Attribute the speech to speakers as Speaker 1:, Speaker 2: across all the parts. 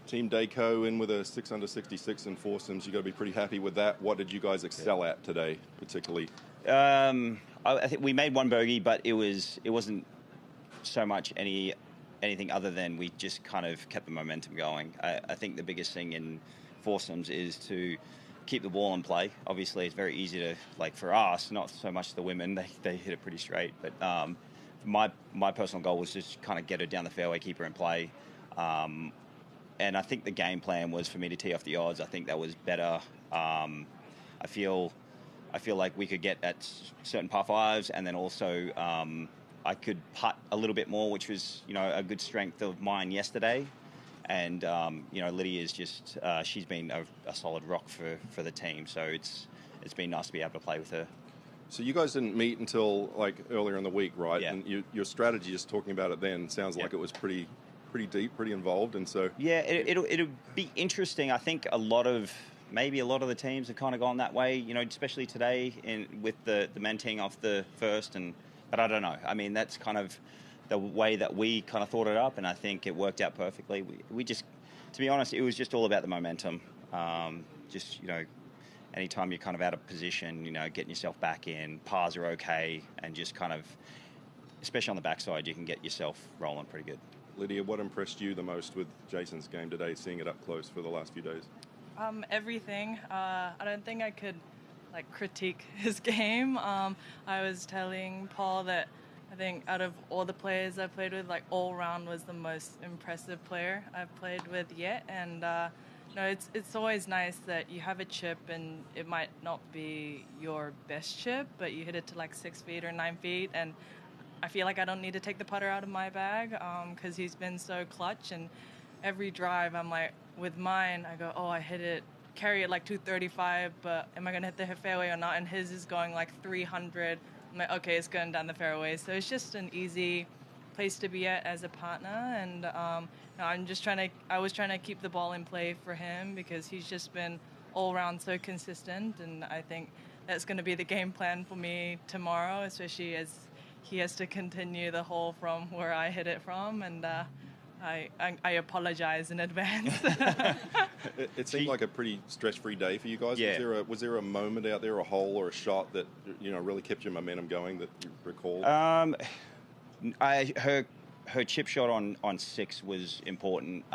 Speaker 1: Team Dayco in with a 6 under 66 in foursomes. You got to be pretty happy with that. What did you guys excel at today, particularly?
Speaker 2: I think we made one bogey, but it wasn't so much anything other than we just kind of kept the momentum going. I think the biggest thing in foursomes is to keep the ball in play. Obviously, it's very easy to, like for us, not so much the women, they hit it pretty straight, but my personal goal was just kind of get her down the fairway, keep her in play. And I think the game plan was for me to tee off the odds. I think that was better. I feel like we could get at certain par fives, and then also I could putt a little bit more, which was a good strength of mine yesterday. And Lydia's just she's been a solid rock for the team, so it's been nice to be able to play with her.
Speaker 1: So you guys didn't meet until like earlier in the week, right?
Speaker 2: Yeah.
Speaker 1: And your strategy, just talking about it then, sounds like it was pretty deep, pretty involved, and so
Speaker 2: yeah, it'll be interesting. I think maybe a lot of the teams have kind of gone that way, especially today with the men teeing off the first, but I don't know. I mean, that's kind of the way that we kind of thought it up, and I think it worked out perfectly. We just, to be honest, it was just all about the momentum. Anytime you're kind of out of position, getting yourself back in, pars are okay, and just kind of, especially on the backside, you can get yourself rolling pretty good.
Speaker 1: Lydia, what impressed you the most with Jason's game today, seeing it up close for the last few days?
Speaker 3: Everything. I don't think I could critique his game. I was telling Paul that I think out of all the players I played with, all round was the most impressive player I've played with yet. And it's always nice that you have a chip and it might not be your best chip, but you hit it to 6 feet or 9 feet, and I feel like I don't need to take the putter out of my bag because he's been so clutch. And every drive, I'm like, with mine, I go, I hit it, carry it 235, but am I going to hit the fairway or not? And his is going 300. I'm like, okay, it's going down the fairway. So it's just an easy place to be at as a partner. And I was trying to keep the ball in play for him because he's just been all around so consistent. And I think that's going to be the game plan for me tomorrow, especially as he has to continue the hole from where I hit it from, and I apologize in advance.
Speaker 1: It seemed like a pretty stress-free day for you guys.
Speaker 2: Yeah.
Speaker 1: Was there a moment out there, a hole or a shot that really kept your momentum going that you recall?
Speaker 2: Her chip shot on 6 was important.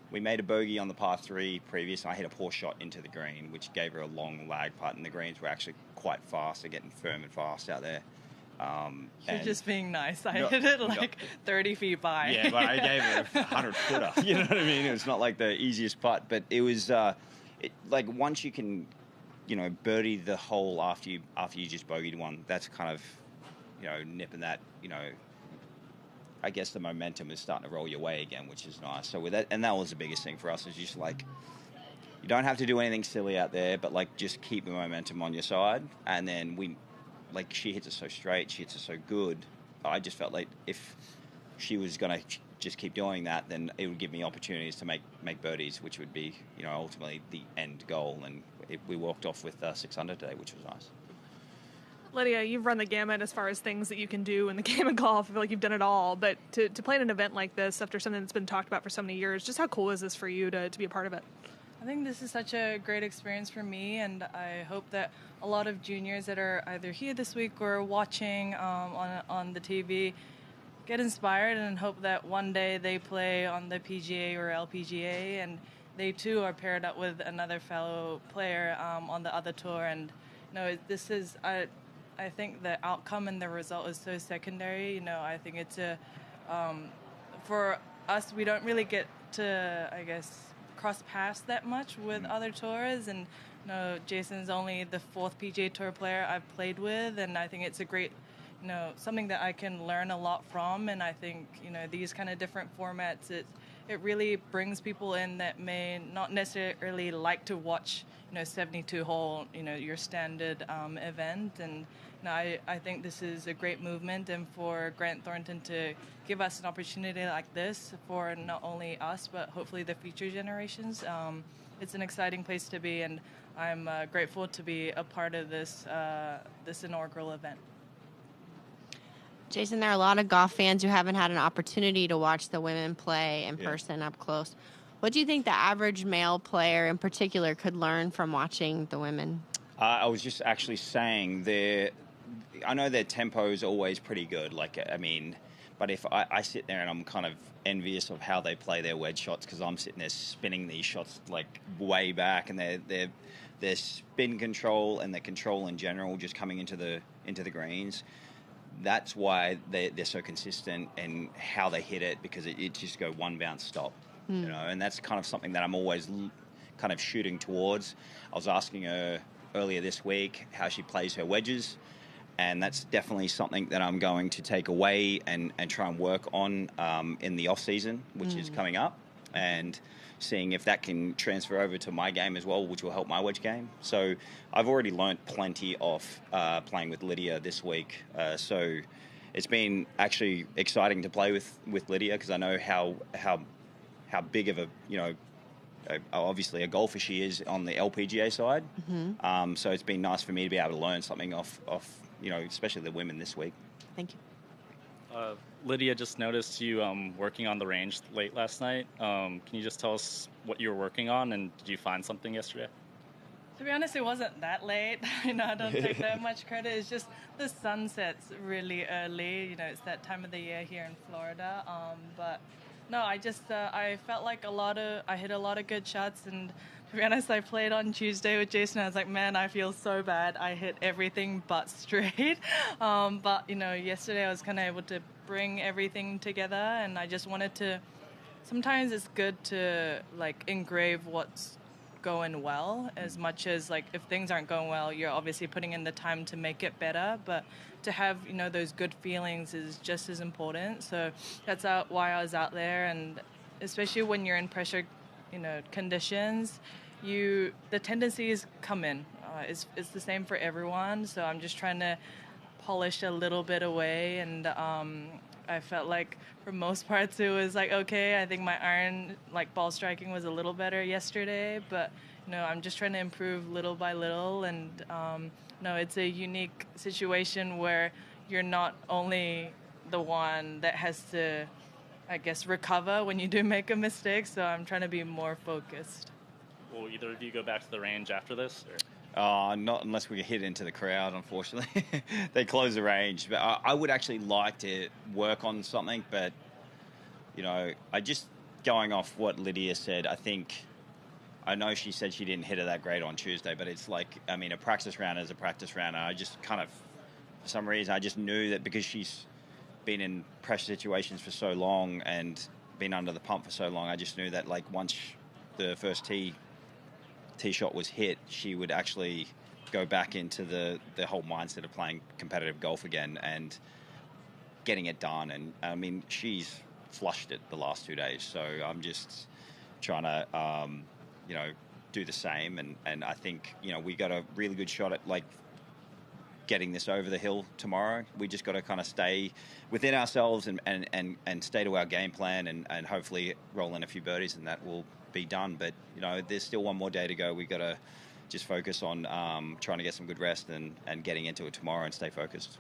Speaker 2: We made a bogey on the par 3 previous, and I hit a poor shot into the green, which gave her a long lag putt, and the greens were actually quite fast. They're getting firm and fast out there.
Speaker 3: You're just being nice. I hit it 30 feet by.
Speaker 2: Yeah, but I gave it a 100-footer. You know what I mean? It was not the easiest putt, but it was once you can, birdie the hole after you just bogeyed one, that's kind of, nipping that, I guess the momentum is starting to roll your way again, which is nice. So with that, and that was the biggest thing for us, is just you don't have to do anything silly out there, but just keep the momentum on your side, and then she hits it so straight, she hits it so good. I just felt like if she was going to just keep doing that, then it would give me opportunities to make birdies, which would be, ultimately the end goal. And we walked off with 6 under today, which was nice.
Speaker 4: Lydia, you've run the gamut as far as things that you can do in the game of golf. I feel like you've done it all. But to play in an event like this after something that's been talked about for so many years, just how cool is this for you to be a part of it?
Speaker 3: I think this is such a great experience for me, and I hope that a lot of juniors that are either here this week or watching on the TV get inspired and hope that one day they play on the PGA or LPGA, and they too are paired up with another fellow player on the other tour. And this is I think the outcome and the result is so secondary. I think it's for us, we don't really get to, I guess, cross paths that much with other tours, and Jason's only the 4th PGA Tour player I've played with, and I think it's a great, something that I can learn a lot from. And I think these kind of different formats, it really brings people in that may not necessarily like to watch 72 hole your standard event. And I think this is a great movement, and for Grant Thornton to give us an opportunity like this for not only us but hopefully the future generations, it's an exciting place to be, and I'm grateful to be a part of this inaugural event.
Speaker 5: Jason, there are a lot of golf fans who haven't had an opportunity to watch the women play in person up close. What do you think the average male player in particular could learn from watching the women?
Speaker 2: I was just actually saying I know their tempo is always pretty good. But if I sit there and I'm kind of envious of how they play their wedge shots, because I'm sitting there spinning these shots like way back, and their spin control and their control in general just coming into the greens. That's why they're so consistent in how they hit it, because it just go one bounce stop, and that's kind of something that I'm always kind of shooting towards. I was asking her earlier this week how she plays her wedges, and that's definitely something that I'm going to take away and try and work on in the off season, which is coming up, and seeing if that can transfer over to my game as well, which will help my wedge game. So I've already learnt plenty off playing with Lydia this week. So it's been actually exciting to play with Lydia, because I know how big of obviously a golfer she is on the LPGA side. So it's been nice for me to be able to learn something off especially the women this week.
Speaker 5: Thank you.
Speaker 6: Lydia, just noticed you working on the range late last night. Can you just tell us what you were working on, and did you find something yesterday?
Speaker 3: To be honest, it wasn't that late. I don't take that much credit. It's just the sun sets really early. It's that time of the year here in Florida. But no, I just I felt like I hit a lot of good shots, and to be honest, I played on Tuesday with Jason. I was like, man, I feel so bad. I hit everything but straight. But yesterday I was kind of able to bring everything together, and I just wanted to. Sometimes it's good to engrave what's going well, as much as if things aren't going well, you're obviously putting in the time to make it better, but to have those good feelings is just as important. So that's why I was out there, and especially when you're in pressure conditions, the tendencies come in. It's the same for everyone, so I'm just trying to polish a little bit away, and I felt like for most parts it was okay. I think my iron ball striking was a little better yesterday, but I'm just trying to improve little by little, and it's a unique situation where you're not only the one that has to, I guess, recover when you do make a mistake, so I'm trying to be more focused.
Speaker 6: Will either of you go back to the range after this?
Speaker 2: Not unless we hit into the crowd, unfortunately. They close the range. But I would actually like to work on something, but, I just, going off what Lydia said, I know she said she didn't hit it that great on Tuesday, but it's a practice round is a practice round. I just kind of, for some reason, I just knew that because she's been in pressure situations for so long and been under the pump for so long, I just knew that, once the first tee shot was hit, she would actually go back into the whole mindset of playing competitive golf again and getting it done. And she's flushed it the last 2 days, so I'm just trying to do the same, and I think we got a really good shot at getting this over the hill tomorrow. We just got to kind of stay within ourselves and stay to our game plan, and hopefully roll in a few birdies, and that will be done. But there's still one more day to go. We got to just focus on trying to get some good rest and getting into it tomorrow and stay focused.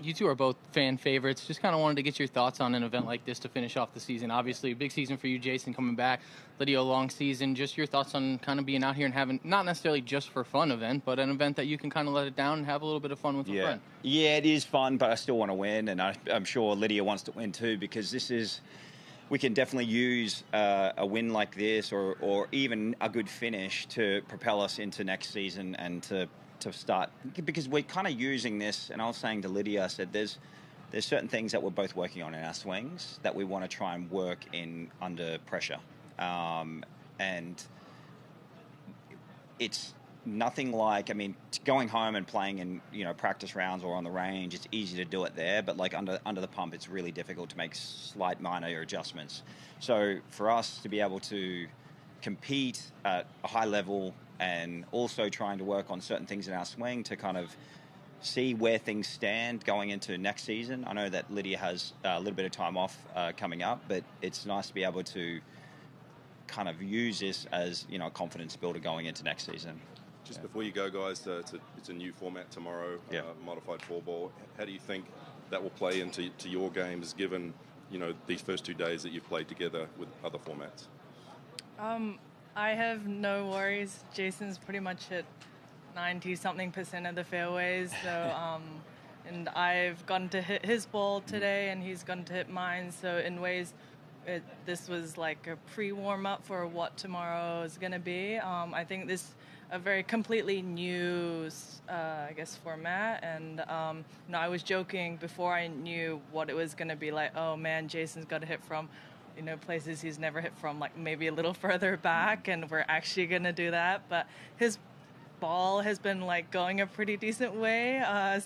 Speaker 7: You two are both fan favorites. Just kind of wanted to get your thoughts on an event like this to finish off the season. Obviously, a big season for you, Jason, coming back. Lydia, a long season. Just your thoughts on kind of being out here and having, not necessarily just for fun event, but an event that you can kind of let it down and have a little bit of fun with a friend.
Speaker 2: Yeah, it is fun, but I still want to win, and I'm sure Lydia wants to win too, because we can definitely use a win like this or even a good finish to propel us into next season and to start, because we're kind of using this, and I was saying to Lydia, I said there's certain things that we're both working on in our swings that we want to try and work in under pressure, and it's nothing like, going home and playing in practice rounds or on the range, it's easy to do it there, but under the pump it's really difficult to make slight minor adjustments. So for us to be able to compete at a high level and also trying to work on certain things in our swing to kind of see where things stand going into next season. I know that Lydia has a little bit of time off coming up, but it's nice to be able to kind of use this as a confidence builder going into next season.
Speaker 1: Just before you go, guys, it's a new format tomorrow, modified 4-ball. How do you think that will play into your games, given these first 2 days that you've played together with other formats?
Speaker 3: I have no worries. Jason's pretty much hit 90-something% of the fairways. So, and I've gotten to hit his ball today, and he's gotten to hit mine. So in ways, this was like a pre-warm-up for what tomorrow is going to be. I think this a very completely new, I guess, format. And I was joking before I knew what it was going to be like. Oh man, Jason's got to hit from, places he's never hit from, like maybe a little further back, and we're actually going to do that. But his ball has been like going a pretty decent way,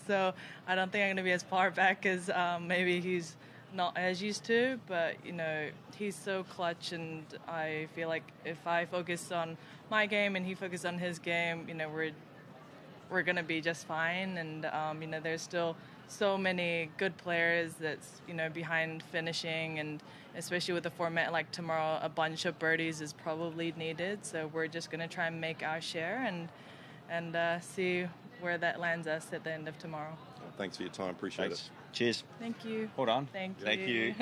Speaker 3: so I don't think I'm going to be as far back as maybe he's not as used to. But he's so clutch, and I feel like if I focus on my game and he focuses on his game, we're going to be just fine. And there's still so many good players that's behind finishing, and especially with a format like tomorrow, a bunch of birdies is probably needed. So we're just going to try and make our share and see where that lands us at the end of tomorrow.
Speaker 1: Thanks for your time. Appreciate it.
Speaker 2: Cheers.
Speaker 3: Thank you.
Speaker 2: Hold on.
Speaker 3: Thank you.
Speaker 2: Thank you.